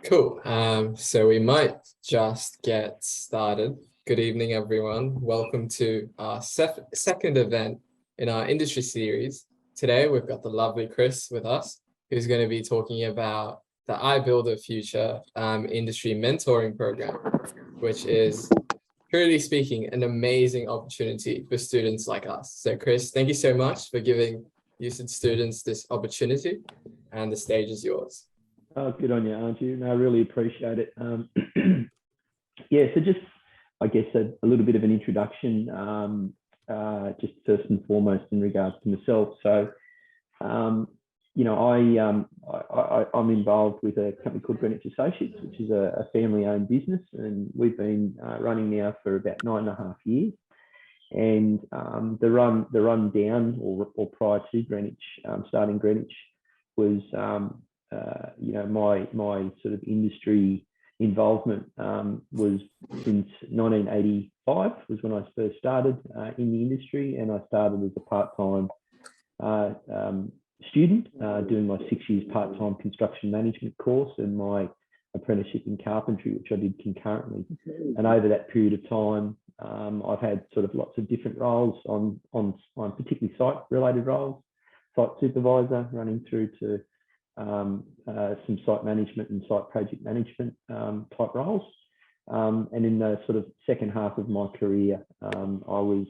Cool. So we might just get started. Good evening, everyone. Welcome to our second event in our industry series. Today, we've got the lovely Chris with us, who's going to be talking about the iBuild of Future industry mentoring program, which is, truly speaking, an amazing opportunity for students like us. So Chris, thank you so much for giving UCED students this opportunity, and the stage is yours. Oh, good on you, aren't you? No, I really appreciate it. Yeah, so just, I guess, a little bit of an introduction, just first and foremost in regards to myself. So, you know, I'm involved with a company called Graduate Associates, which is a family-owned business, and we've been running now for about 9.5 years. And the run down or prior to Greenwich, starting Greenwich, was you know, my sort of industry involvement was since 1985 was when I first started in the industry, and I started as a part-time student doing my 6 years part-time construction management course and my apprenticeship in carpentry, which I did concurrently. And over that period of time, I've had sort of lots of different roles on particularly site-related roles, site supervisor, running through to some site management and site project management type roles. And in the sort of second half of my career, I was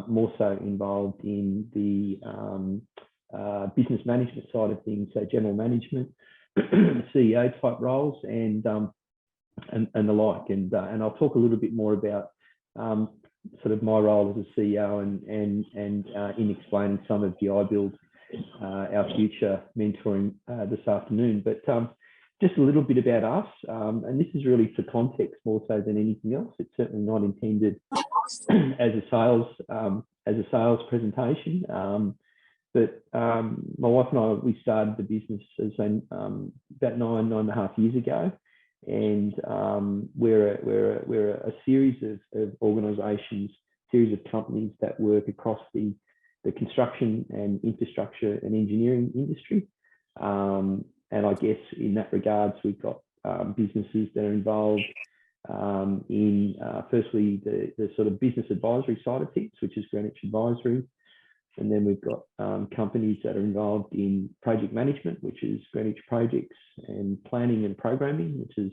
more so involved in the business management side of things, so general management, CEO type roles, and the like. And I'll talk a little bit more about sort of my role as a CEO and in explaining some of the iBuild our future mentoring this afternoon. But just a little bit about us, and this is really for context more so than anything else. It's certainly not intended as a sales presentation. But my wife and I, we started the business as about 9.5 years ago, and we're a series of organisations, series of companies that work across the construction and infrastructure and engineering industry. And I guess in that regards, we've got businesses that are involved in firstly the sort of business advisory side of things, which is Greenwich Advisory. And then we've got companies that are involved in project management, which is Greenwich Projects, and planning and programming, which is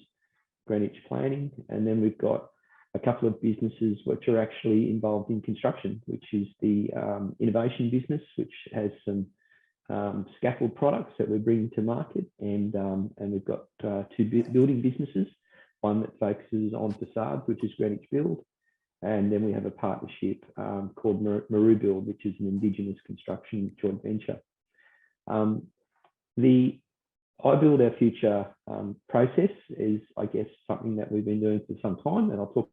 Greenwich Planning. And then we've got a couple of businesses which are actually involved in construction, which is the innovation business, which has some scaffold products that we're bringing to market. And we've got two building businesses, one that focuses on facades, which is Greenwich Build. And then we have a partnership called Maru Build, which is an Indigenous construction joint venture. The iBuild Our Future process is, I guess, something that we've been doing for some time, and I'll talk.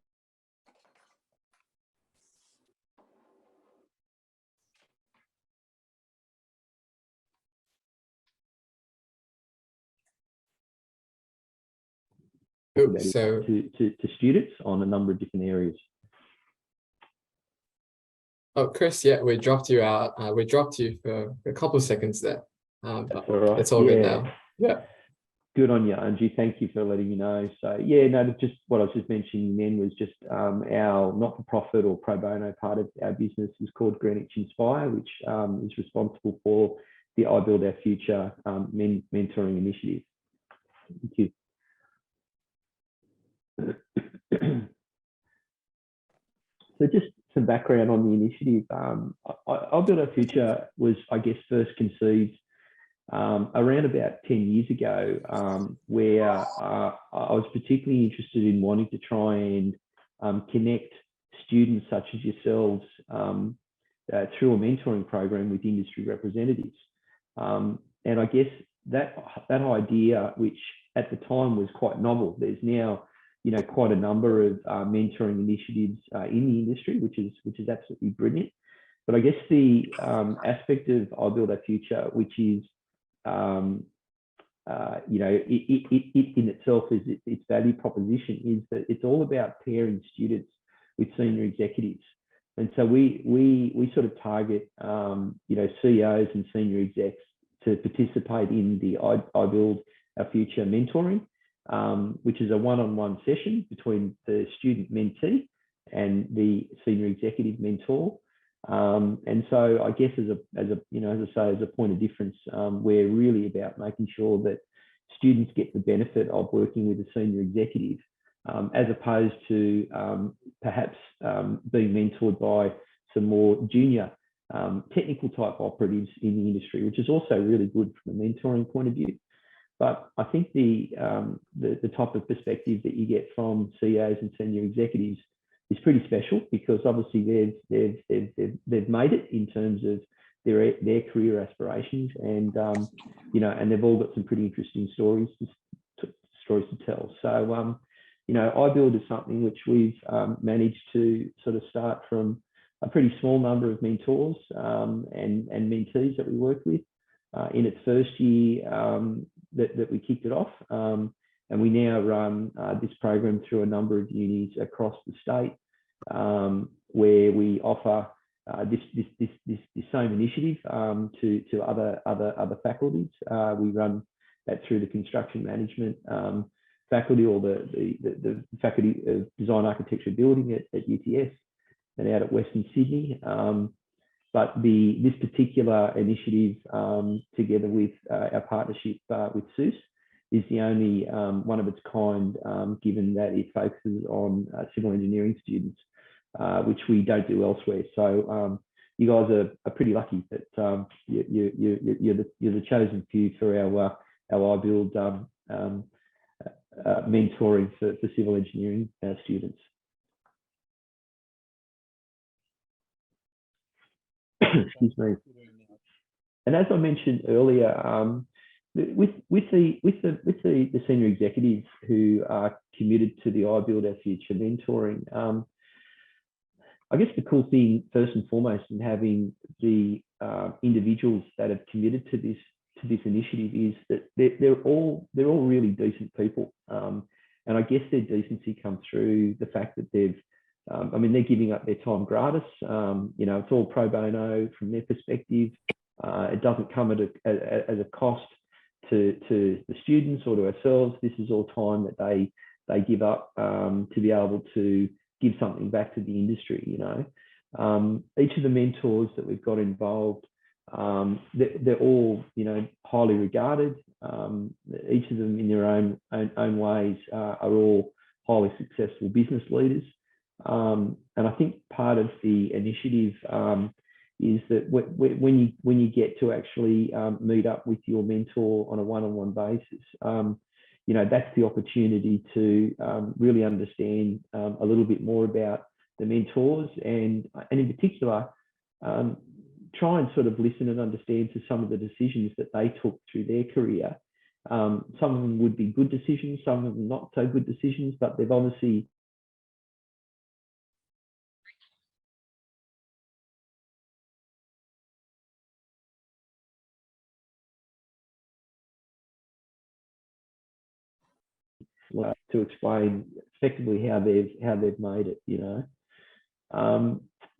So to students on a number of different areas. Oh, Chris, yeah, we dropped you out. We dropped you for a couple of seconds there. That's all right. It's all good now. Yeah. Good on you, Angie. Thank you for letting me know. So yeah, no, just what I was just mentioning then was just our not-for-profit or pro bono part of our business is called Greenwich Inspire, which is responsible for the iBuild Our Future mentoring initiative. Thank you. So just some background on the initiative. iBuild Our Future was, I guess, first conceived around about 10 years ago, where I was particularly interested in wanting to try and connect students such as yourselves through a mentoring program with industry representatives. And I guess that idea, which at the time was quite novel, there's now quite a number of mentoring initiatives in the industry, which is absolutely brilliant. But I guess the aspect of iBuild Our Future, which is it in itself is its value proposition, is that it's all about pairing students with senior executives. And so we sort of target CEOs and senior execs to participate in the iBuild Our Future mentoring, which is a one-on-one session between the student mentee and the senior executive mentor. And so I guess as a point of difference, we're really about making sure that students get the benefit of working with a senior executive, as opposed to perhaps being mentored by some more junior technical type operatives in the industry, which is also really good from a mentoring point of view. But I think the type of perspective that you get from CEOs and senior executives is pretty special, because obviously they've made it in terms of their career aspirations, and and they've all got some pretty interesting stories to tell. So iBuild is something which we've managed to sort of start from a pretty small number of mentors and mentees that we work with in its first year that we kicked it off. And we now run this program through a number of unis across the state, where we offer this same initiative to other faculties. We run that through the construction management faculty, or the faculty of design, architecture, building at UTS, and out at Western Sydney. But this particular initiative, together with our partnership with SUCE, is the only one of its kind, given that it focuses on civil engineering students, which we don't do elsewhere. So you guys are pretty lucky that you're the chosen few for our iBuild mentoring for civil engineering students. Excuse me. And as I mentioned earlier, with the senior executives who are committed to the iBuild Our Future mentoring, I guess the cool thing, first and foremost, in having the individuals that have committed to this initiative, is that they're all really decent people, and I guess their decency comes through the fact that they're giving up their time gratis. It's all pro bono from their perspective. It doesn't come as a cost to the students or to ourselves. This is all time that they give up to be able to give something back to the industry. Each of the mentors that we've got involved, they're all highly regarded. Each of them in their own ways are all highly successful business leaders. And I think part of the initiative is that when you get to actually meet up with your mentor on a one-on-one basis, that's the opportunity to really understand a little bit more about the mentors, and in particular, try and sort of listen and understand to some of the decisions that they took through their career. Some of them would be good decisions, some of them not so good decisions, but they've obviously to explain effectively how they've made it.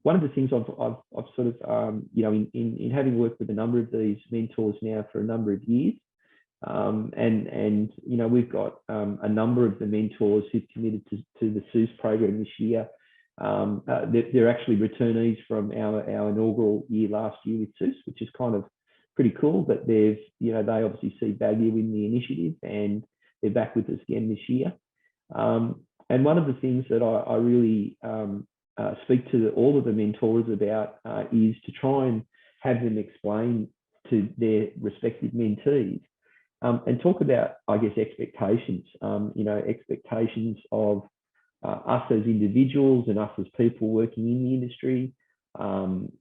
One of the things I've sort of in having worked with a number of these mentors now for a number of years, and we've got a number of the mentors who've committed to the SUCE program this year. They're actually returnees from our inaugural year last year with SUCE, which is kind of pretty cool. But they obviously see value in the initiative, and they're back with us again this year. And one of the things that I really speak to all of the mentors about is to try and have them explain to their respective mentees and talk about, I guess, expectations, expectations of us as individuals and us as people working in the industry, and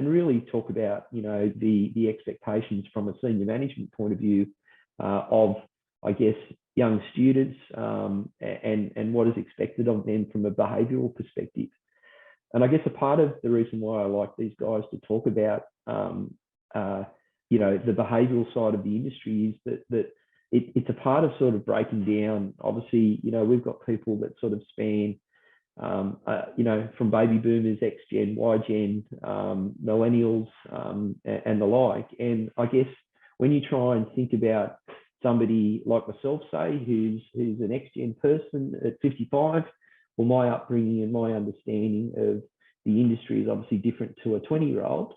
really talk about, the expectations from a senior management point of view of, I guess, young students and what is expected of them from a behavioural perspective. And I guess a part of the reason why I like these guys to talk about, the behavioural side of the industry is that it's a part of sort of breaking down. Obviously, we've got people that sort of span, from baby boomers, X Gen, Y Gen, millennials, and the like. And I guess when you try and think about somebody like myself, say, who's an X Gen person at 55, well, my upbringing and my understanding of the industry is obviously different to a 20-year-old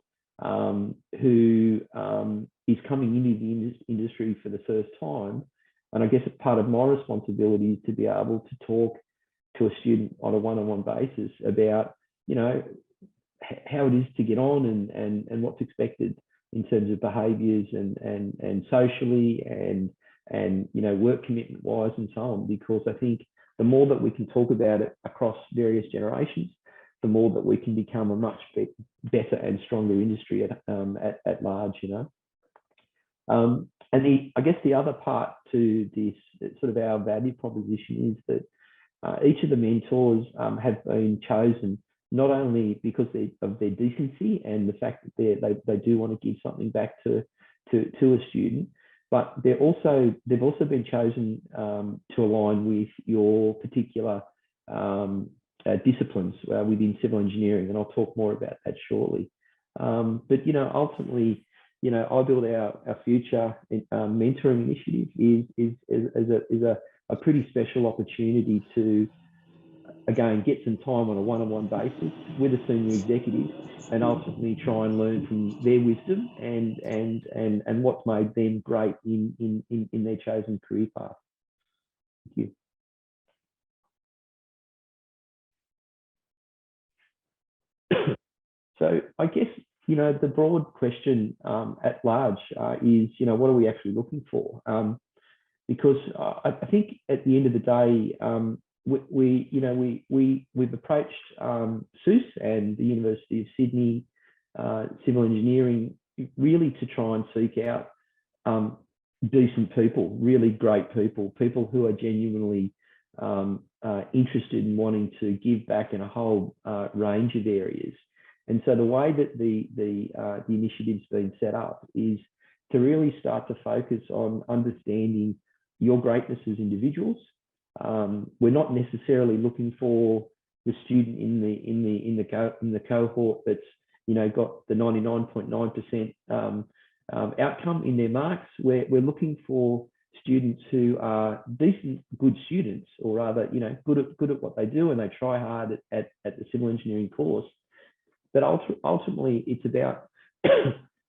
who is coming into the industry for the first time. And I guess part of my responsibility is to be able to talk to a student on a one-on-one basis about, how it is to get on and what's expected in terms of behaviours and socially and work commitment wise and so on. Because I think the more that we can talk about it across various generations, the more that we can become a much better and stronger industry at large, And I guess the other part to this sort of our value proposition is that each of the mentors have been chosen not only because of their decency and the fact that they do want to give something back to a student, but they've also been chosen to align with your particular disciplines within civil engineering, and I'll talk more about that shortly. But ultimately, iBuild, our future mentoring initiative is a pretty special opportunity to, again, get some time on a one-on-one basis with a senior executive and ultimately try and learn from their wisdom and what's made them great in their chosen career path. Thank you. So I guess, the broad question at large is, what are we actually looking for? Because I think at the end of the day, we've approached SUCE and the University of Sydney Civil Engineering really to try and seek out decent people, really great people who are genuinely interested in wanting to give back in a whole range of areas. And so the way that the initiative's been set up is to really start to focus on understanding your greatness as individuals. We're not necessarily looking for the student in the cohort that's got the 99.9% outcome in their marks. We're looking for students who are decent, good students, or rather, good at what they do, and they try hard at the civil engineering course. But ultimately, it's about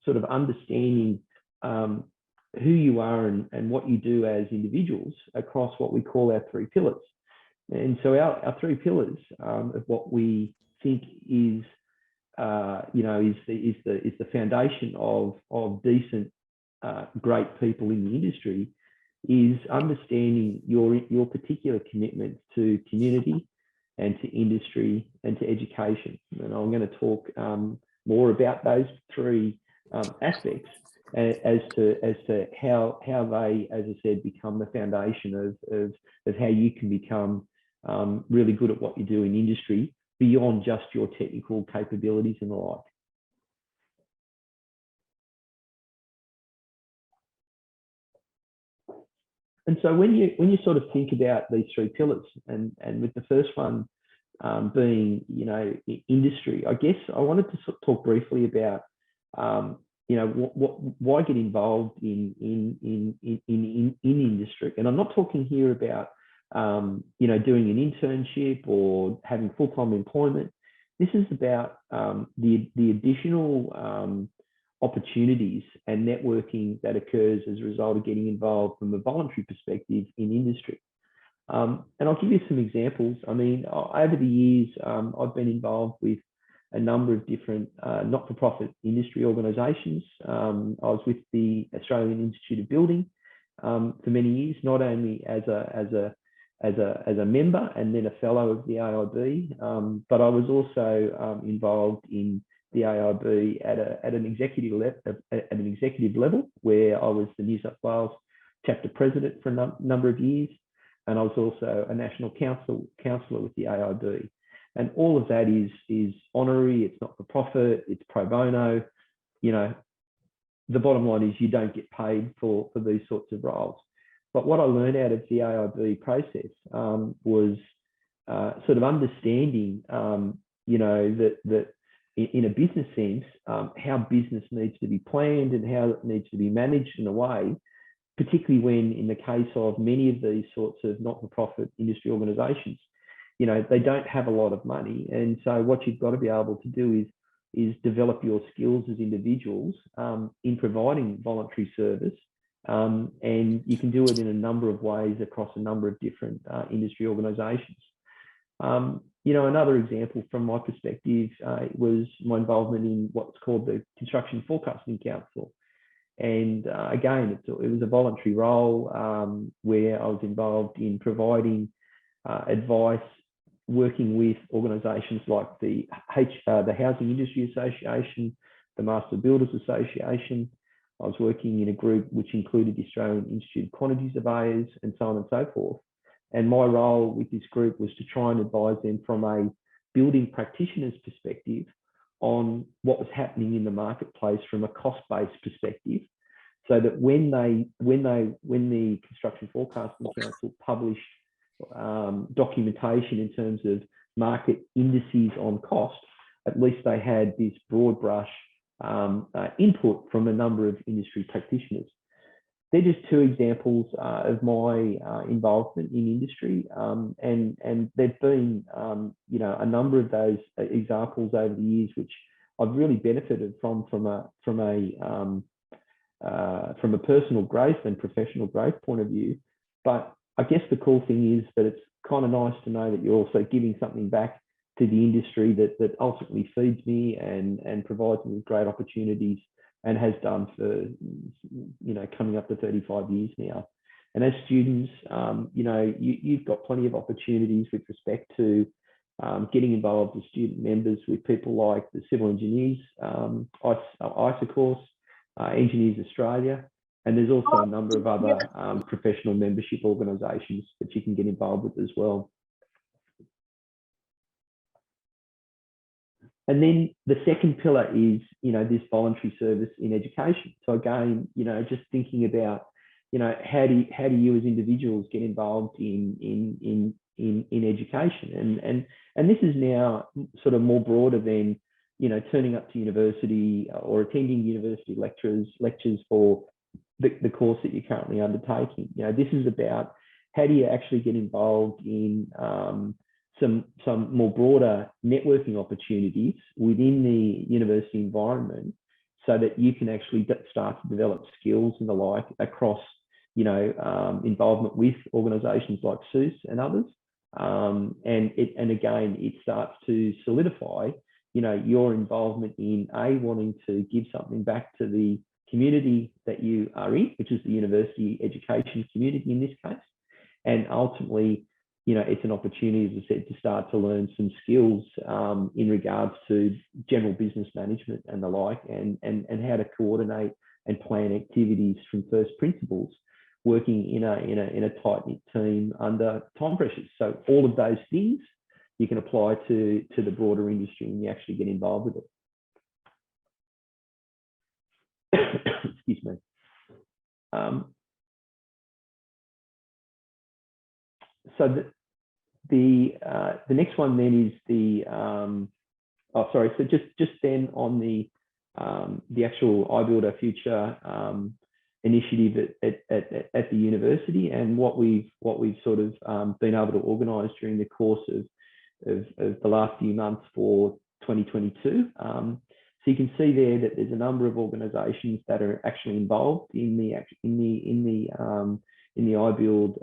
sort of understanding who you are and what you do as individuals across what we call our three pillars. And so our three pillars of what we think is the foundation of decent, great people in the industry is understanding your particular commitment to community and to industry and to education. And I'm going to talk more about those three aspects as to how they, as I said, become the foundation of how you can become really good at what you do in industry beyond just your technical capabilities and the like. And so when you sort of think about these three pillars, and with the first one being industry, I guess I wanted to sort of talk briefly about why get involved in industry. And I'm not talking here about doing an internship or having full-time employment. This is about the additional opportunities and networking that occurs as a result of getting involved from a voluntary perspective in industry. And I'll give you some examples. I mean, over the years, I've been involved with a number of different not-for-profit industry organisations. I was with the Australian Institute of Building for many years, not only as a member and then a fellow of the AIB, but I was also involved in the AIB at an executive level, where I was the New South Wales chapter president for a number of years, and I was also a national councillor with the AIB. And all of that is honorary, it's not for profit, it's pro bono. You know, the bottom line is you don't get paid for these sorts of roles. But what I learned out of the AIB process was sort of understanding, you know, that in a business sense, how business needs to be planned and how it needs to be managed in a way, particularly when in the case of many of these sorts of not-for-profit industry organisations, you know, they don't have a lot of money. And so what you've got to be able to do is develop your skills as individuals in providing voluntary service. And you can do it in a number of ways across a number of different industry organisations. You know, another example from my perspective was my involvement in what's called the Construction Forecasting Council. And again, it was a voluntary role where I was involved in providing advice, working with organisations like the Housing Industry Association, the Master Builders Association. I was working in a group which included the Australian Institute of Quantity Surveyors and so on and so forth. And my role with this group was to try and advise them from a building practitioner's perspective on what was happening in the marketplace from a cost-based perspective, so that when the Construction Forecasting Council published documentation in terms of market indices on cost, at least they had this broad brush input from a number of industry practitioners. They're just two examples of my involvement in industry, and there've been you know, a number of those examples over the years which I've really benefited from a personal growth and professional growth point of view. But I guess the cool thing is that it's kind of nice to know that you're also giving something back to the industry that ultimately feeds me and provides me with great opportunities, and has done for, you know, coming up to 35 years now. And as students, you know, you've got plenty of opportunities with respect to getting involved as student members with people like the Civil Engineers ISA course, Engineers Australia, and there's also a number of other professional membership organisations that you can get involved with as well. And then the second pillar is, you know, this voluntary service in education. So again, you know, just thinking about, you know, how do you as individuals get involved in education? And this is now sort of more broader than, you know, turning up to university or attending university lectures for the course that you're currently undertaking. You know, this is about how do you actually get involved in some more broader networking opportunities within the university environment, so that you can actually start to develop skills and the like across, you know, involvement with organisations like SUCE and others. And again, it starts to solidify, you know, your involvement in wanting to give something back to the community that you are in, which is the university education community in this case. And ultimately, you know, it's an opportunity, as I said, to start to learn some skills in regards to general business management and the like, and how to coordinate and plan activities from first principles, working in a tight-knit team under time pressures. So all of those things you can apply to the broader industry when you actually get involved with it. Excuse me. So the next one then is the so just then on the actual iBuild Our Future initiative at the university, and what we've sort of been able to organise during the course of the last few months for 2022. So you can see there that there's a number of organisations that are actually involved in the iBuild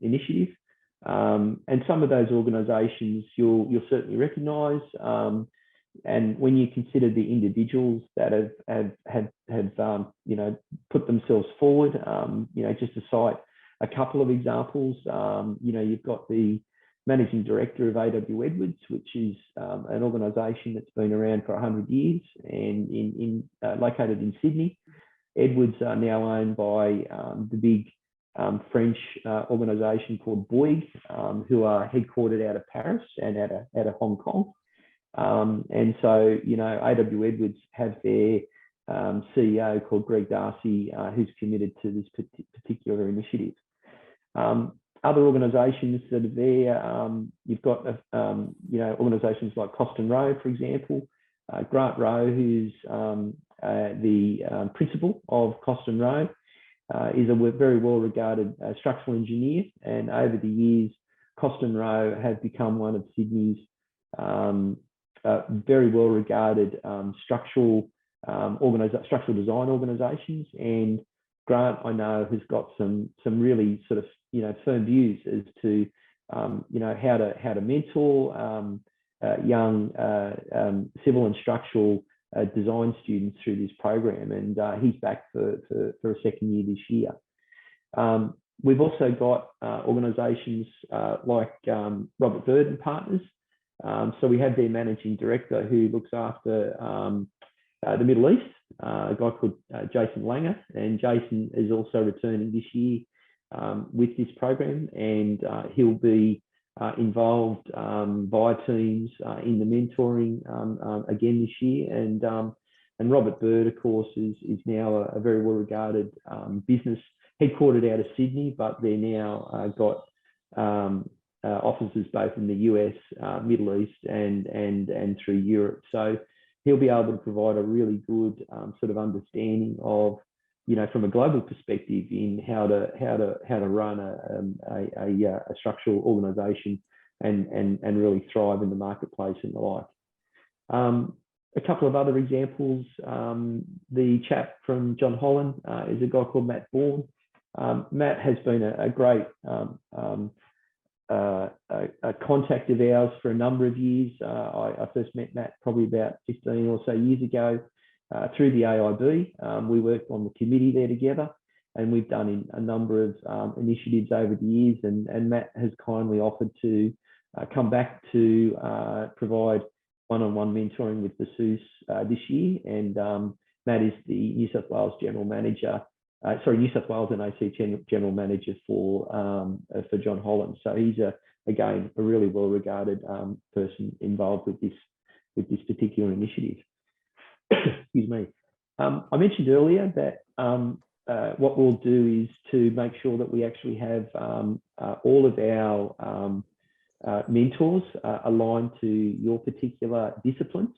initiative. And some of those organisations you'll certainly recognise. And when you consider the individuals that have you know, put themselves forward, you know, just to cite a couple of examples, you know, you've got the Managing Director of AW Edwards, which is an organisation that's been around for 100 years and located in Sydney. Edwards are now owned by the big French organisation called Bouygues, who are headquartered out of Paris and out of Hong Kong. And so, you know, AW Edwards have their CEO called Greg Darcy, who's committed to this particular initiative. Other organisations that are there, you've got, you know, organisations like Coston Rowe, for example. Grant Rowe, who's the principal of Coston Rowe, is a very well-regarded structural engineer. And over the years, Coston Rowe has become one of Sydney's very well-regarded structural design organisations. And Grant, I know, has got some really sort of, you know, firm views as to, you know, how to mentor young civil and structural design students through this program. And he's back for a second year this year. We've also got organisations like Robert Bird and Partners. So we have their managing director who looks after the Middle East, a guy called Jason Langer, and Jason is also returning this year with this program, and he'll be involved via Teams in the mentoring again this year. And Robert Bird, of course, is now a very well-regarded business headquartered out of Sydney, but they're now got offices both in the US, Middle East, and through Europe. So he'll be able to provide a really good sort of understanding of, you know, from a global perspective in how to run a structural organisation and really thrive in the marketplace and the like. A couple of other examples. The chap from John Holland is a guy called Matt Bourne. Matt has been a great a contact of ours for a number of years. I first met Matt probably about 15 or so years ago through the AIB. We worked on the committee there together, and we've done a number of initiatives over the years, and Matt has kindly offered to come back to provide one-on-one mentoring with the SUCE this year. And Matt is the New South Wales General Manager, New South Wales and AC General Manager for John Holland. So he's again a really well-regarded person involved with this particular initiative. Excuse me. I mentioned earlier that what we'll do is to make sure that we actually have all of our mentors aligned to your particular disciplines.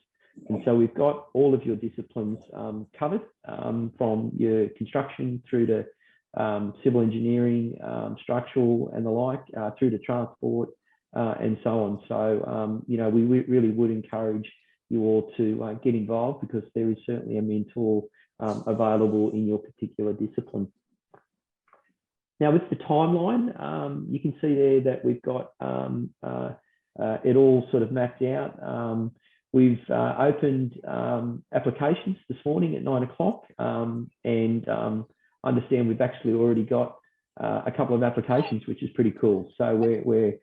And so we've got all of your disciplines covered, from your construction through to civil engineering, structural and the like, through to transport and so on. So, you know, we really would encourage you all to get involved, because there is certainly a mentor available in your particular discipline. Now, with the timeline, you can see there that we've got it all sort of mapped out. We've opened applications this morning at 9 o'clock, and I understand we've actually already got a couple of applications, which is pretty cool. So we're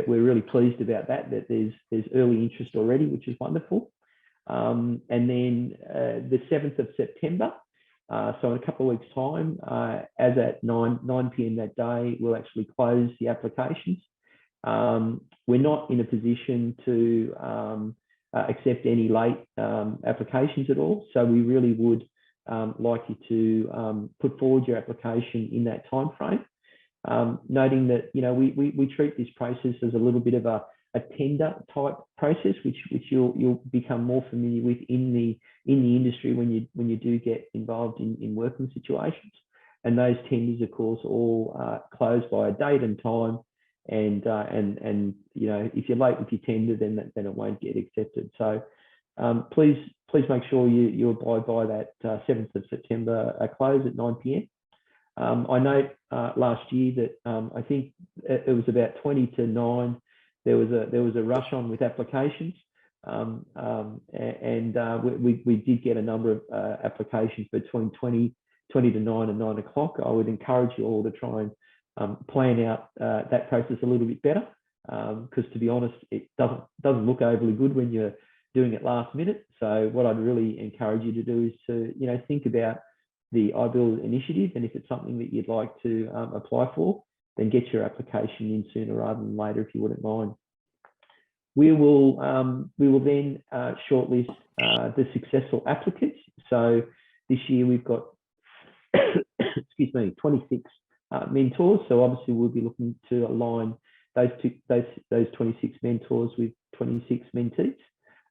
really pleased about that there's early interest already, which is wonderful. And then the 7th of September, so in a couple of weeks' time, as at 9 p.m. that day, we'll actually close the applications. We're not in a position to accept any late applications at all. So we really would like you to put forward your application in that time frame. Noting that, you know, we treat this process as a little bit of a tender type process, which you'll become more familiar with in the industry when you do get involved in working situations. And those tenders, of course, all closed by a date and time. And you know, if you're late with your tender, then it won't get accepted. So please make sure you abide by that 7th of September close at 9 p.m. I know last year that I think it was about 20 to 9. There was a rush on with applications, we did get a number of applications between 20 to 9 and 9 o'clock. I would encourage you all to try and plan out that process a little bit better, because to be honest, it doesn't look overly good when you're doing it last minute. So what I'd really encourage you to do is to think about the iBuild initiative, and if it's something that you'd like to apply for, then get your application in sooner rather than later, if you wouldn't mind. We will then shortlist the successful applicants. So this year we've got 26 mentors. So obviously we'll be looking to align those 26 mentors with 26 mentees,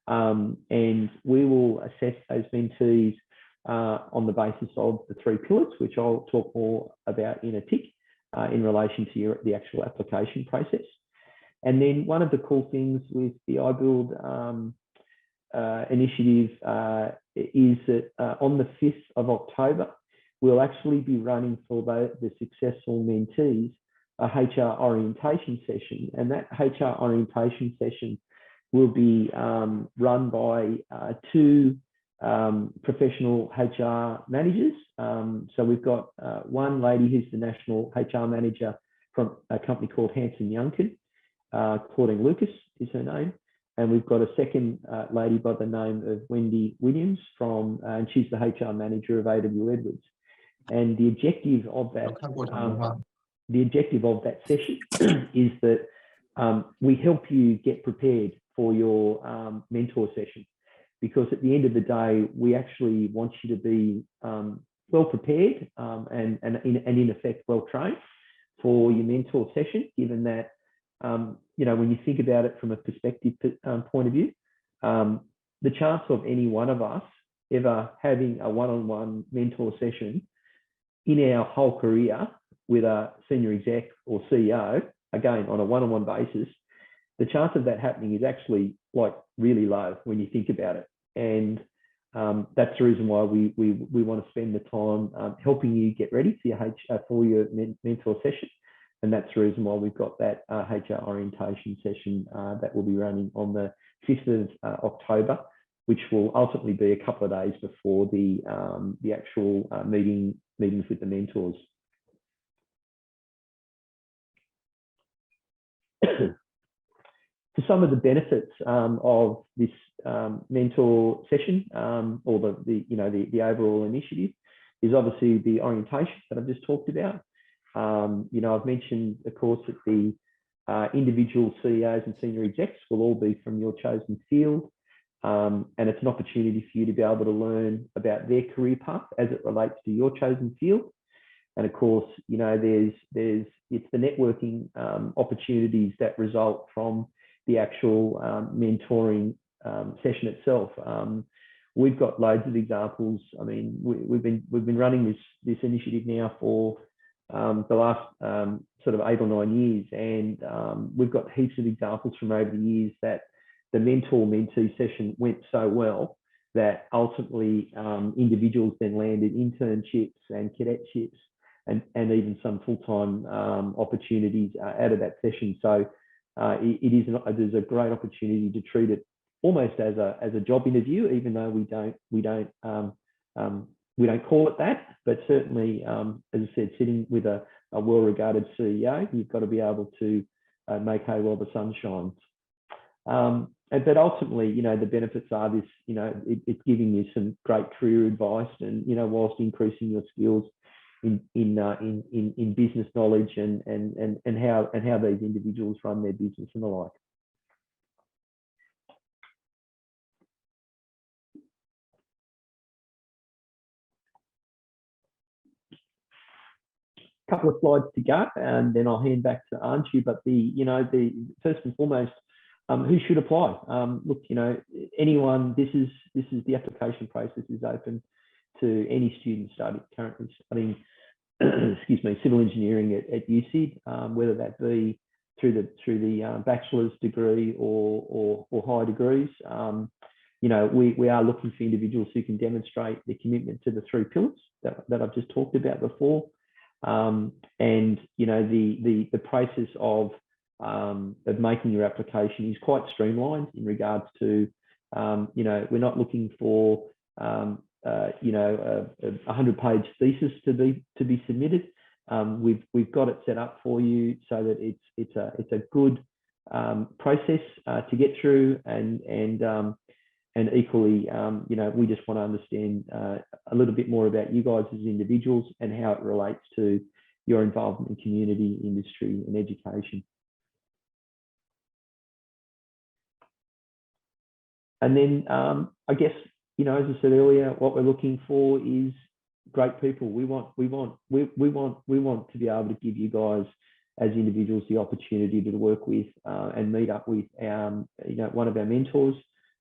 and we will assess those mentees on the basis of the 3 pillars, which I'll talk more about in a tick, in relation to the actual application process. And then one of the cool things with the iBuild initiative is that on the 5th of October, we'll actually be running for the successful mentees a HR orientation session. And that HR orientation session will be run by 2 professional HR managers. So we've got one lady who's the national HR manager from a company called Hanson Youngkin. Claudine Lucas is her name, and we've got a second lady by the name of Wendy Williams and she's the HR manager of AW Edwards. And the objective of that session is that we help you get prepared for your mentor session, because at the end of the day, we actually want you to be well prepared and in effect well trained for your mentor session, given that when you think about it from a perspective point of view, the chance of any one of us ever having a one-on-one mentor session in our whole career with a senior exec or CEO, again, on a one-on-one basis, the chance of that happening is actually really low when you think about it. And that's the reason why we want to spend the time helping you get ready for your mentor session. And that's the reason why we've got that HR orientation session that will be running on the 5th of October, which will ultimately be a couple of days before the actual meetings with the mentors. For some of the benefits of this mentor session, or the overall initiative, is obviously the orientation that I've just talked about. I've mentioned, of course, that the individual CEOs and senior execs will all be from your chosen field, and it's an opportunity for you to be able to learn about their career path as it relates to your chosen field. And of course, it's the networking opportunities that result from the actual mentoring session itself. We've got loads of examples. I mean, we've been running this initiative now for the last sort of 8 or 9 years, and we've got heaps of examples from over the years that the mentor-mentee session went so well that ultimately individuals then landed internships and cadetships and even some full-time opportunities out of that session. So there's a great opportunity to treat it almost as a job interview, even though we don't call it that. But certainly, as I said, sitting with a well-regarded CEO, you've got to be able to make hay while the sun shines. But ultimately, the benefits are this, it's giving you some great career advice, and whilst increasing your skills in business knowledge and how these individuals run their business and the like. Couple of slides to go, and then I'll hand back to Anju. But the first and foremost, who should apply? Look, anyone. This is the application process is open to any student currently studying, civil engineering at UC, whether that be through the bachelor's degree or higher degrees. We are looking for individuals who can demonstrate their commitment to the 3 pillars that I've just talked about before. And the process of making your application is quite streamlined in regards to we're not looking for a 100-page thesis to be submitted. We've got it set up for you so that it's a good process to get through, and equally, we just want to understand a little bit more about you guys as individuals and how it relates to your involvement in community, industry, and education. And then, I guess, as I said earlier, what we're looking for is great people. We want to be able to give you guys as individuals the opportunity to work with and meet up with one of our mentors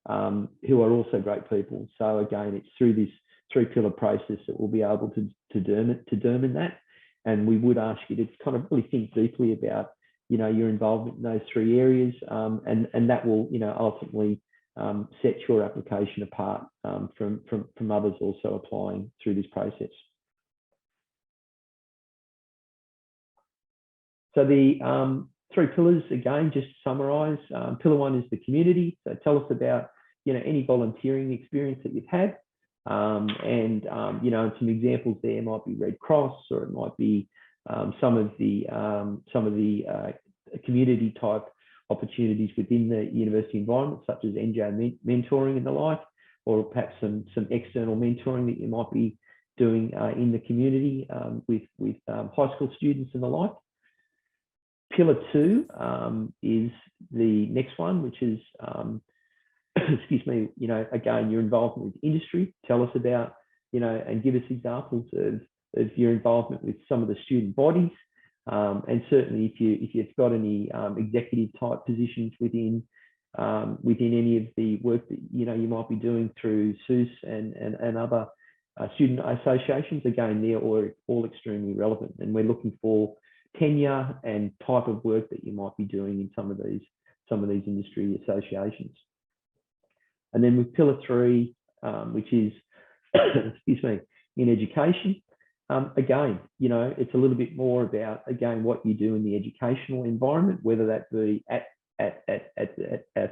who are also great people. So again, it's through this 3-pillar process that we'll be able to determine that. And we would ask you to kind of really think deeply about your involvement in those 3 areas, and that will ultimately set your application apart from others also applying through this process. So the 3 pillars, again, just to summarise, pillar 1 is the community. So tell us about any volunteering experience that you've had, and some examples there might be Red Cross, or it might be some of the community type opportunities within the university environment, such as NJ mentoring and the like, or perhaps some external mentoring that you might be doing in the community with high school students and the like. Pillar 2 is the next one, which is, excuse me, again, your involvement with industry. Tell us about, and give us examples of your involvement with some of the student bodies. And certainly if you've got any executive type positions within any of the work that you might be doing through SUCE and other student associations, again, they're all extremely relevant, and we're looking for tenure and type of work that you might be doing in some of these industry associations. And then with pillar 3, which is excuse me, in education. Again, it's a little bit more about, again, what you do in the educational environment, whether that be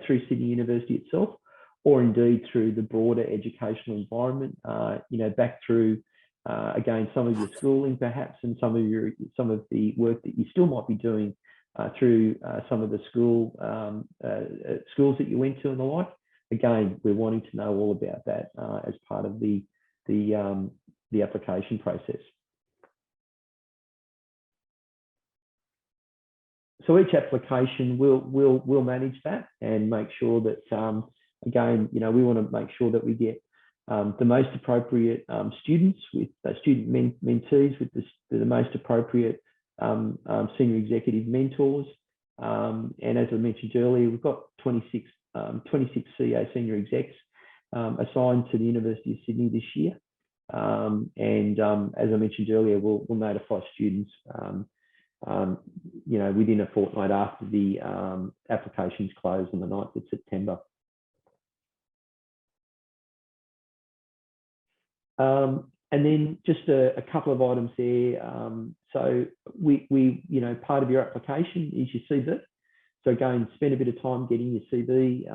through Sydney University itself, or indeed through the broader educational environment, back through, again, some of your schooling perhaps, and some of the work that you still might be doing through some of the schools that you went to and the like. Again, we're wanting to know all about that as part of the application process. So each application will manage that and make sure that again, we want to make sure that we get the most appropriate students with student mentees with the most appropriate senior executive mentors. And as I mentioned earlier, we've got 26 CEO senior execs assigned to the University of Sydney this year. And as I mentioned earlier, we'll notify students within a fortnight after the applications close on the 9th of September. And then just a couple of items there. So we part of your application is your CV. So again, spend a bit of time getting your CV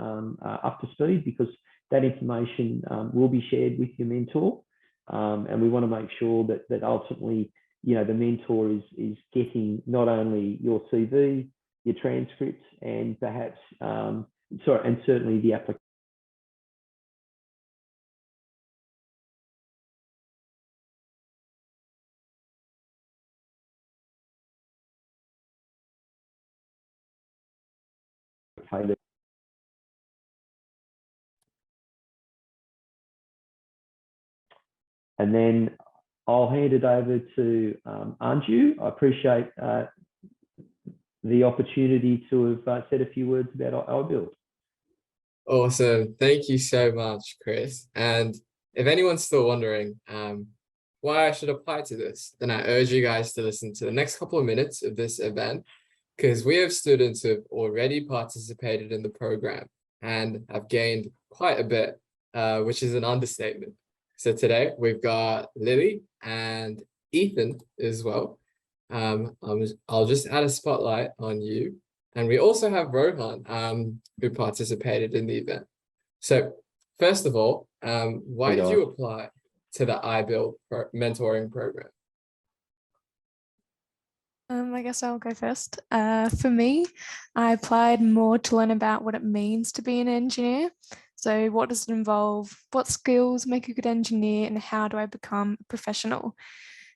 up to speed, because that information will be shared with your mentor. And we want to make sure that ultimately, the mentor is getting not only your CV, your transcripts, and perhaps, and certainly the application. And then I'll hand it over to Anju. I appreciate the opportunity to have said a few words about iBuild. Awesome. Thank you so much, Chris. And if anyone's still wondering why I should apply to this, then I urge you guys to listen to the next couple of minutes of this event, because we have students who have already participated in the program and have gained quite a bit, which is an understatement. So today we've got Lily and Ethan as well. I'll just add a spotlight on you. And we also have Rohan, who participated in the event. So first of all, why did you apply to the iBuild mentoring program? I guess I'll go first. For me, I applied more to learn about what it means to be an engineer. So what does it involve? What skills make a good engineer, and how do I become a professional?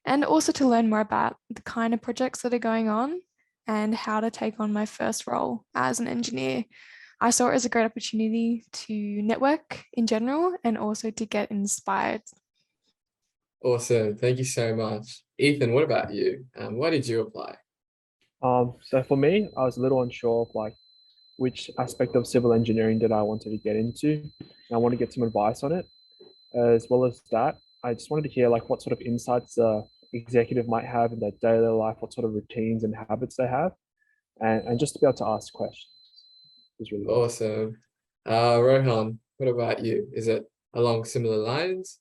And also to learn more about the kind of projects that are going on and how to take on my first role as an engineer. I saw it as a great opportunity to network in general and also to get inspired. Awesome. Thank you so much. Ethan, what about you? Why did you apply? So for me, I was a little unsure of like which aspect of civil engineering that I wanted to get into. And I want to get some advice on it. As well as that, I just wanted to hear like what sort of insights the executive might have in their daily life, what sort of routines and habits they have, and just to be able to ask questions is really good. Awesome. Rohan, what about you? Is it along similar lines?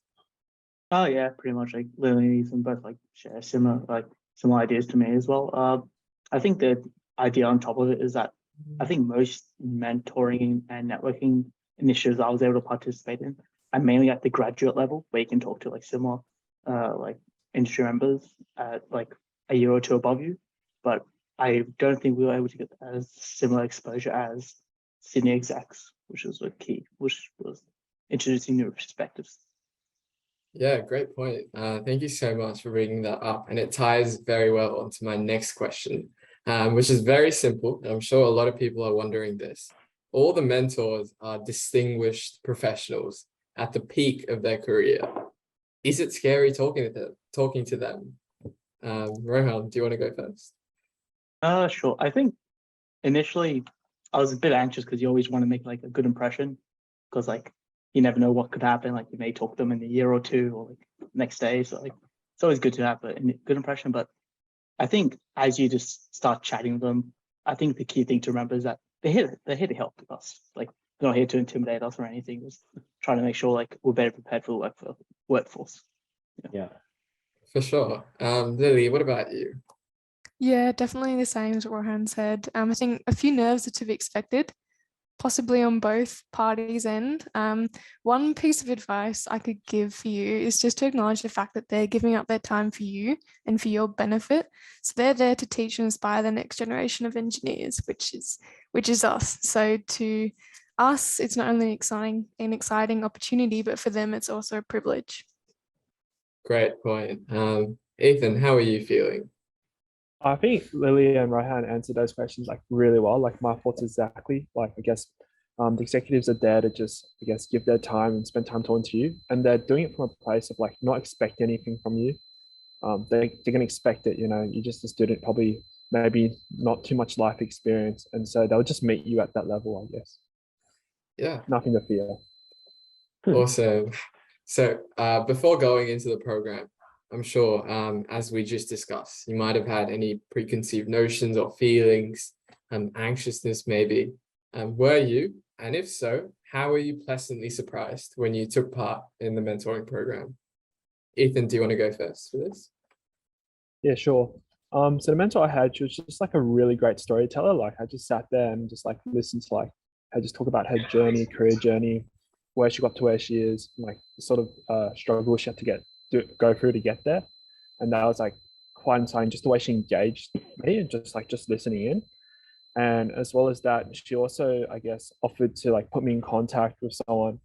Oh yeah, pretty much like Lily and Ethan both like share similar ideas to me as well. I think the idea on top of it is that I think most mentoring and networking initiatives I was able to participate in are mainly at the graduate level, where you can talk to like similar like industry members at like a year or two above you. But I don't think we were able to get as similar exposure as senior execs, which was a key, which was introducing new perspectives. Yeah, great point. Thank you so much for bringing that up. And it ties very well onto my next question, which is very simple. I'm sure a lot of people are wondering this. All the mentors are distinguished professionals at the peak of their career. Is it scary talking to them? Rohan, do you want to go first? Sure. I think initially I was a bit anxious because you always want to make like a good impression, because like you never know what could happen. Like you may talk to them in a year or two or like next day. So like it's always good to have a good impression. But I think as you just start chatting with them, I think the key thing to remember is that they're here to help us. Like they're not here to intimidate us or anything. Just trying to make sure like we're better prepared for the workforce. Yeah. For sure. Lily, what about you? Yeah, definitely the same as what Rohan said. I think a few nerves are to be expected, possibly on both parties' end. One piece of advice I could give for you is just to acknowledge the fact that they're giving up their time for you and for your benefit. So they're there to teach and inspire the next generation of engineers, which is us. So to us, it's not only an exciting opportunity, but for them, it's also a privilege. Great point. Ethan, how are you feeling? I think Lily and Rohan answered those questions like really well. Like my thoughts exactly. Like I guess the executives are there to just I guess give their time and spend time talking to you, and they're doing it from a place of like not expecting anything from you. They're gonna expect it. You know, you're just a student, probably maybe not too much life experience, and so they'll just meet you at that level. I guess. Yeah. Nothing to fear. Awesome. So before going into the program, I'm sure as we just discussed, you might have had any preconceived notions or feelings, anxiousness maybe. Were you? And if so, how were you pleasantly surprised when you took part in the mentoring program? Ethan, do you want to go first for this? Yeah, sure. So the mentor I had, she was just like a really great storyteller. Like I just sat there and just like listened to like her just talk about her journey, career journey, where she got to where she is, like the sort of struggle she had to go through to get there. And that was like quite inspiring, just the way she engaged me and just listening in. And as well as that, she also, I guess, offered to like put me in contact with someone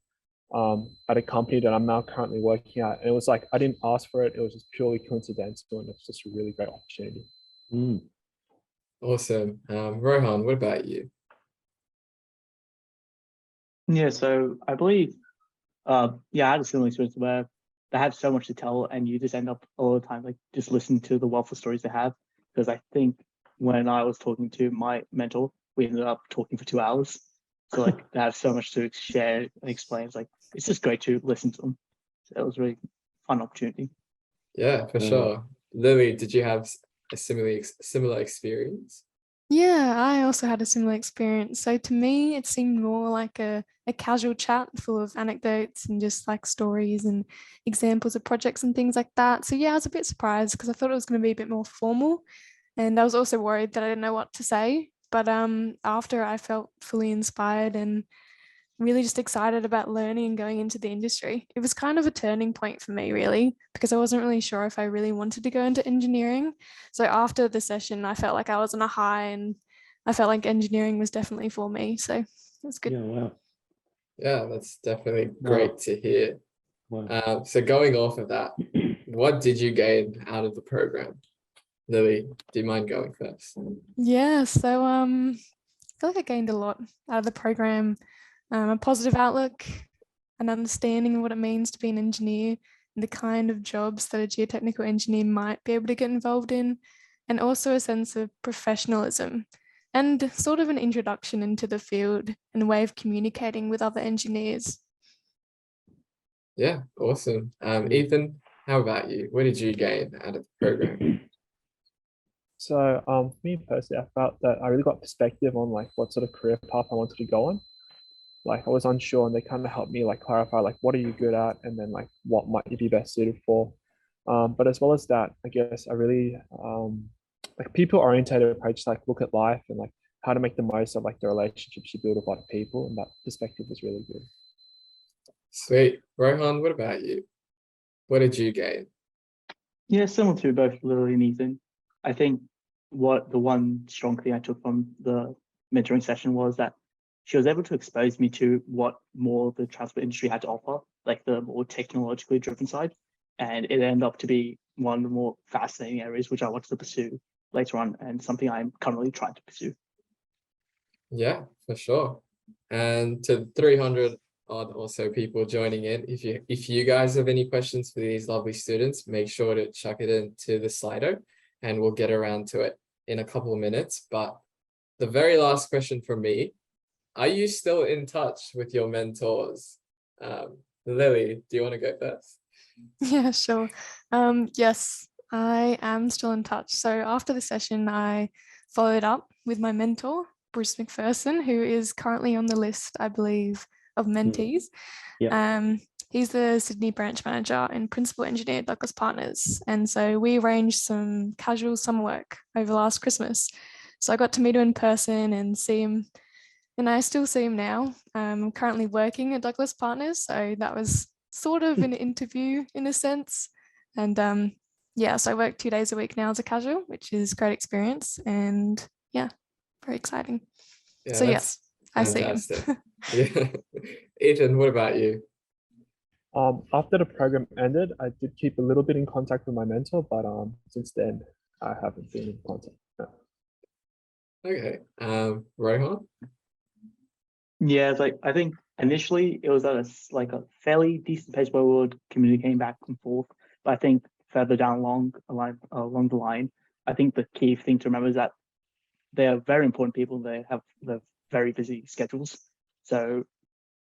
at a company that I'm now currently working at. And it was like, I didn't ask for it. It was just purely coincidental. And it's just a really great opportunity. Awesome. Rohan, what about you? Yeah, so I believe, I had a similar experience where they have so much to tell, and you just end up all the time like just listening to the wealth of stories they have. Because I think when I was talking to my mentor, we ended up talking for 2 hours. So like they have so much to share and explain. It's just great to listen to them. So it was a really fun opportunity. Yeah, for sure. Lily, did you have a similar experience? Yeah, I also had a similar experience. So to me, it seemed more like a casual chat full of anecdotes and just like stories and examples of projects and things like that. So yeah, I was a bit surprised because I thought it was going to be a bit more formal. And I was also worried that I didn't know what to say. But after I felt fully inspired and really just excited about learning and going into the industry. It was kind of a turning point for me, really, because I wasn't really sure if I really wanted to go into engineering. So after the session, I felt like I was on a high and I felt like engineering was definitely for me. So it was good. Yeah, wow. Yeah, that's definitely Wow. great to hear. Wow. So going off of that, what did you gain out of the program? Lily, do you mind going first? Yeah, so I feel like I gained a lot out of the program, a positive outlook, an understanding of what it means to be an engineer and the kind of jobs that a geotechnical engineer might be able to get involved in, and also a sense of professionalism and sort of an introduction into the field and a way of communicating with other engineers. Yeah, awesome. Ethan, how about you? What did you gain out of the program? So for me personally, I felt that I really got perspective on like what sort of career path I wanted to go on. Like I was unsure and they kind of helped me like clarify like what are you good at and then like what might you be best suited for. But as well as that, I guess I really like people orientated approach, like look at life and like how to make the most of like the relationships you build with other people, and that perspective was really good. Sweet. Rohan, what about you? What did you gain? Yeah, similar to both Lily and Ethan. I think what the one strong thing I took from the mentoring session was that she was able to expose me to what more the transport industry had to offer, like the more technologically driven side. And it ended up to be one of the more fascinating areas which I wanted to pursue later on, and something I'm currently trying to pursue. Yeah, for sure. And to the 300 odd or so people joining in, if you guys have any questions for these lovely students, make sure to chuck it into the Slido and we'll get around to it in a couple of minutes. But the very last question from me, are you still in touch with your mentors? Lily, do you want to go first? Yeah, sure. Yes, I am still in touch. So after the session, I followed up with my mentor, Bruce McPherson, who is currently on the list, I believe, of mentees. Yeah. He's the Sydney branch manager and principal engineer at Douglas Partners. And so we arranged some casual summer work over last Christmas. So I got to meet him in person and see him, and I still see him now. I'm currently working at Douglas Partners, so that was sort of an interview in a sense. And yeah, so I work 2 days a week now as a casual, which is great experience, and yeah, very exciting. Yeah, So that's yes, I see him. fantastic. Yeah. Ethan, what about you? After the program ended, I did keep a little bit in contact with my mentor, but since then I haven't been in contact. No. Okay. Rohan? Yeah, it's like I think initially it was at like a fairly decent pace where we would communicating back and forth. But I think further down along the line, I think the key thing to remember is that they are very important people. They have very busy schedules. So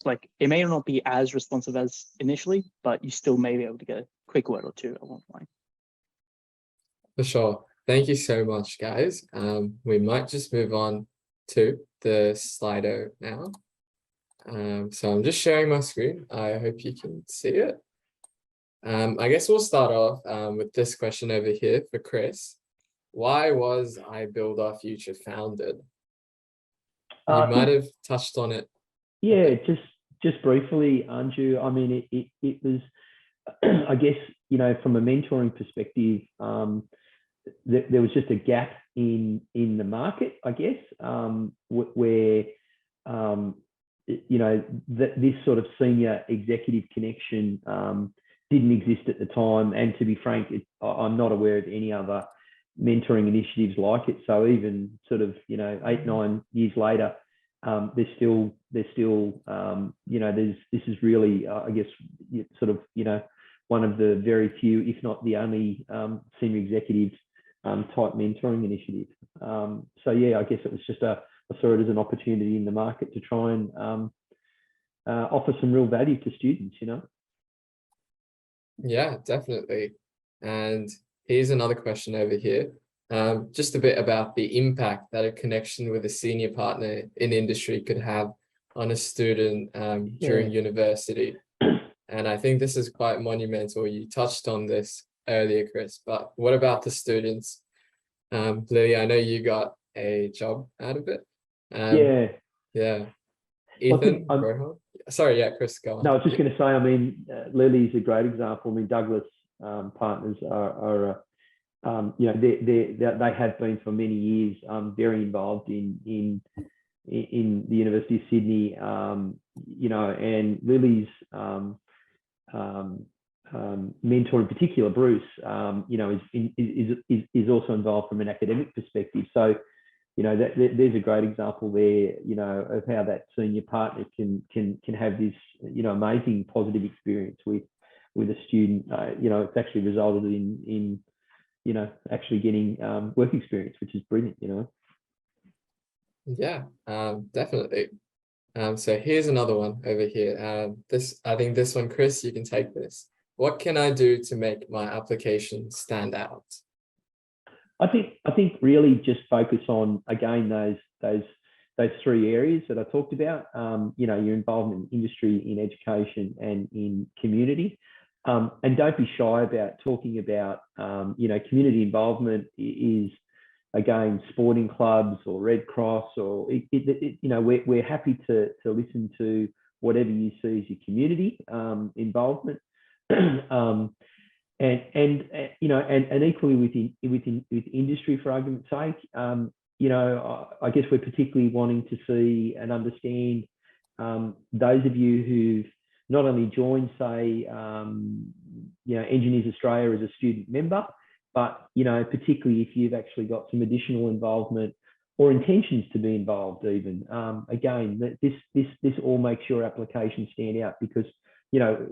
like it may not be as responsive as initially, but you still may be able to get a quick word or two at one point. For sure. Thank you so much, guys. We might just move on to the Slido now. So I'm just sharing my screen. I hope you can see it. I guess we'll start off with this question over here for Chris. Why was iBuild Our Future founded? You might have touched on it. Yeah, just briefly, Anju. I mean, it was, I guess, you know, from a mentoring perspective, there was just a gap in the market, I guess, where you know this sort of senior executive connection didn't exist at the time, and to be frank, I'm not aware of any other mentoring initiatives like it. So even sort of 8-9 years later, there's still you know this is really I guess sort of one of the very few, if not the only, senior executive type mentoring initiative. So yeah, I guess it was just I saw it as an opportunity in the market to try and offer some real value to students, Yeah, definitely. And here's another question over here. just a bit about the impact that a connection with a senior partner in industry could have on a student during university. And I think this is quite monumental. You touched on this earlier, Chris, but what about the students? Lily, I know you got a job out of it. Yeah. Ethan, Rohan? Sorry, yeah, Chris, go on. No, I was just going to say, I mean, Lily's a great example. I mean, Douglas Partners are you know, they have been for many years very involved in the University of Sydney, you know, and Lily's mentor in particular, Bruce, you know, is also involved from an academic perspective. So, you know, there's a great example there, you know, of how that senior partner can have this, you know, amazing positive experience with a student. You know, it's actually resulted in you know, actually getting work experience, which is brilliant, you know. Yeah, definitely. So here's another one over here. I think this one, Chris, you can take this. What can I do to make my application stand out? I think really just focus on, again, those three areas that I talked about. You know, your involvement in industry, in education, and in community. And don't be shy about talking about, you know, community involvement is, again, sporting clubs or Red Cross, or you know, we're happy to listen to whatever you see as your community involvement. And you know, and equally with industry, for argument's sake, you know, I guess we're particularly wanting to see and understand those of you who've not only joined, say, you know, Engineers Australia as a student member, but, you know, particularly if you've actually got some additional involvement or intentions to be involved even. Again, this all makes your application stand out, because, you know,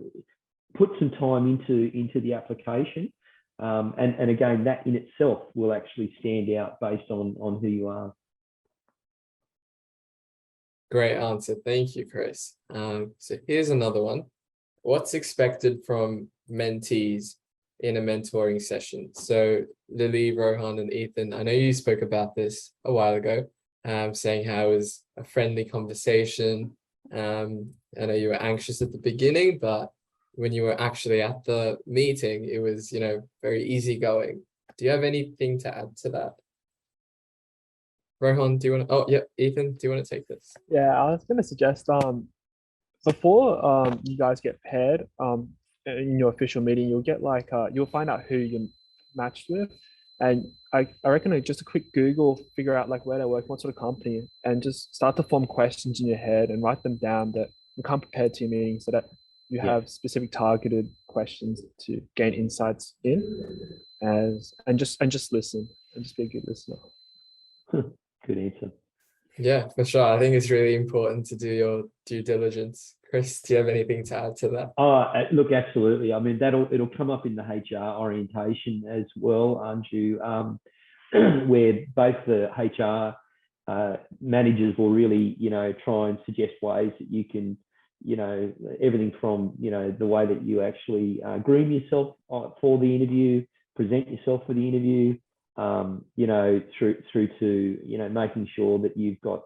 put some time into the application, and again, that in itself will actually stand out based on who you are. Great answer. Thank you, Chris. So here's another one. What's expected from mentees in a mentoring session? So Lily, Rohan, and Ethan, I know you spoke about this a while ago, saying how it was a friendly conversation. I know you were anxious at the beginning, but when you were actually at the meeting, it was, you know, very easygoing. Do you have anything to add to that? Rohan, do you want to? Oh, yeah, Ethan, do you want to take this? Yeah, I was going to suggest before you guys get paired in your official meeting, you'll get like you'll find out who you're matched with, and I reckon just a quick Google, figure out like where they work, what sort of company, and just start to form questions in your head and write them down that you come prepared to your meeting, so that you have specific targeted questions to gain insights in, and just listen, and just be a good listener. Good answer. Yeah, for sure. I think it's really important to do your due diligence. Chris, do you have anything to add to that? Look, absolutely. I mean, it'll come up in the HR orientation as well, Anju, where both the HR managers will really, you know, try and suggest ways that you can, you know, everything from, you know, the way that you actually groom yourself for the interview, present yourself for the interview, you know, through to, you know, making sure that you've got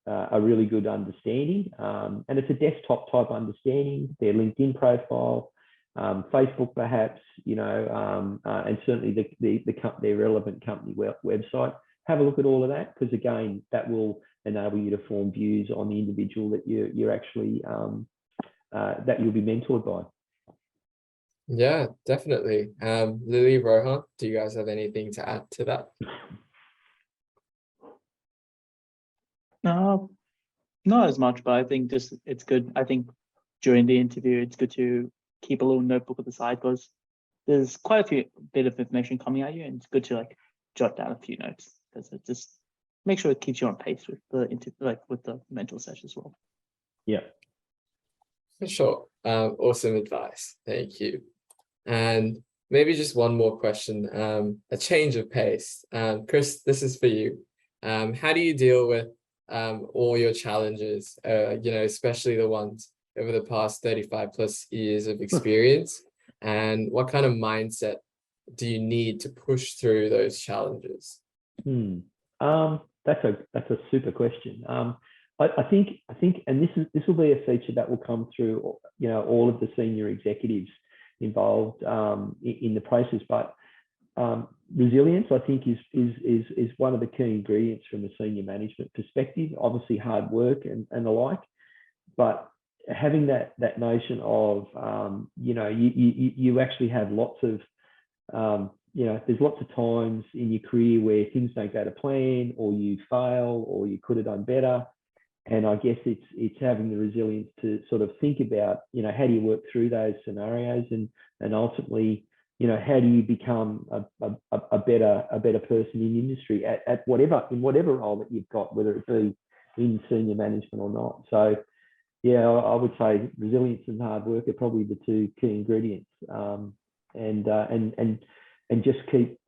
a really good understanding, and it's a desktop type understanding, their LinkedIn profile, Facebook perhaps, you know, and certainly their relevant company website. Have a look at all of that, because again, that will enable you to form views on the individual that you're actually that you'll be mentored by. Yeah, definitely. Lily, Rohan, do you guys have anything to add to that? No, not as much, but I think just it's good. I think during the interview, it's good to keep a little notebook at the side, because there's quite a few bit of information coming at you, and it's good to like jot down a few notes, because it just make sure it keeps you on pace with the with the mental session as well. Yeah, for sure. Awesome advice. Thank you. And maybe just one more question, a change of pace. Chris, this is for you. How do you deal with all your challenges, you know, especially the ones over the past 35 plus years of experience? And what kind of mindset do you need to push through those challenges? That's a super question. I think, and this will be a feature that will come through, you know, all of the senior executives involved in the process. But resilience, I think, is one of the key ingredients from a senior management perspective. Obviously, hard work and the like, but having that notion of, you know, you actually have lots of, you know, there's lots of times in your career where things don't go to plan, or you fail, or you could have done better. And I guess it's having the resilience to sort of think about, you know, how do you work through those scenarios, and ultimately, you know, how do you become a better person in the industry at whatever role that you've got, whether it be in senior management or not. So yeah, I would say resilience and hard work are probably the two key ingredients. And just keep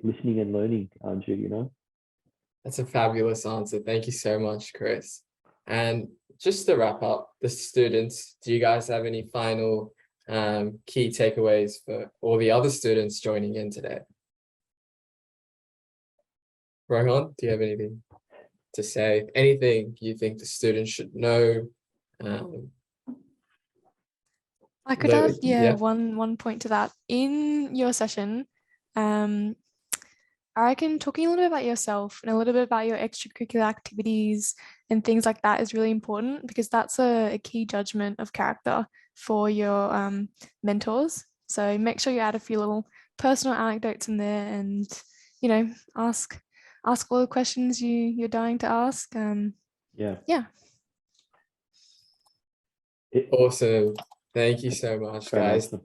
listening and learning, Andrew, you know. That's a fabulous answer. Thank you so much, Chris. And just to wrap up, the students, do you guys have any final key takeaways for all the other students joining in today? Rohan, do you have anything to say? Anything you think the students should know? I could add, one point to that. In your session, I reckon talking a little bit about yourself and a little bit about your extracurricular activities and things like that is really important, because that's a key judgment of character for your mentors. So make sure you add a few little personal anecdotes in there, and, you know, ask all the questions you're dying to ask. Awesome. Thank you so much, guys. Awesome.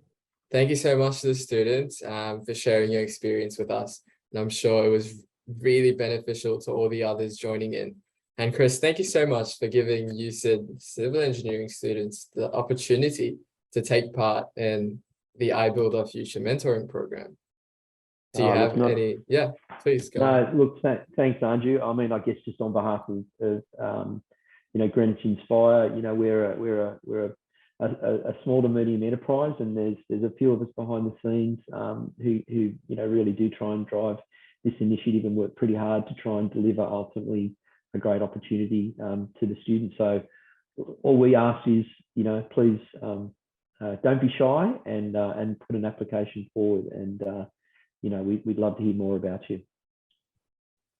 Thank you so much to the students for sharing your experience with us. And I'm sure it was really beneficial to all the others joining in. And Chris, thank you so much for giving UCID civil engineering students the opportunity to take part in the iBuild Our Future mentoring program. Do you have any? Yeah, please go on. Look, thanks, Andrew. I mean, I guess just on behalf of you know, Greenwich Inspire, you know, we're a small to medium enterprise, and there's a few of us behind the scenes who you know, really do try and drive this initiative and work pretty hard to try and deliver ultimately a great opportunity to the students. So all we ask is, you know, please don't be shy and put an application forward, and you know, we'd love to hear more about you.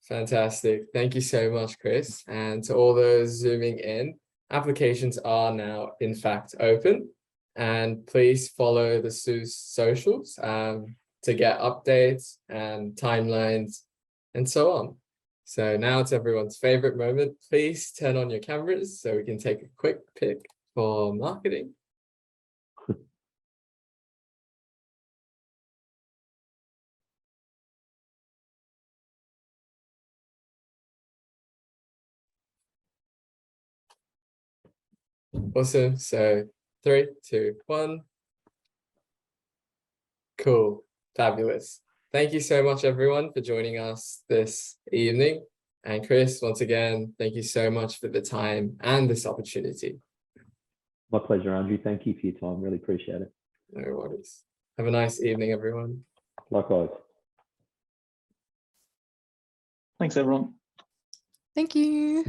Fantastic. Thank you so much, Chris. And to all those zooming in, applications are now in fact open, and please follow the SUCE socials to get updates and timelines and so on. So now it's everyone's favorite moment. Please turn on your cameras so we can take a quick pic for marketing. Awesome. So 3, 2, 1. Cool. Fabulous. Thank you so much, everyone, for joining us this evening. And Chris, once again, thank you so much for the time and this opportunity. My pleasure, Andrew. Thank you for your time. Really appreciate it. No worries. Have a nice evening, everyone. Likewise. Thanks, everyone. Thank you.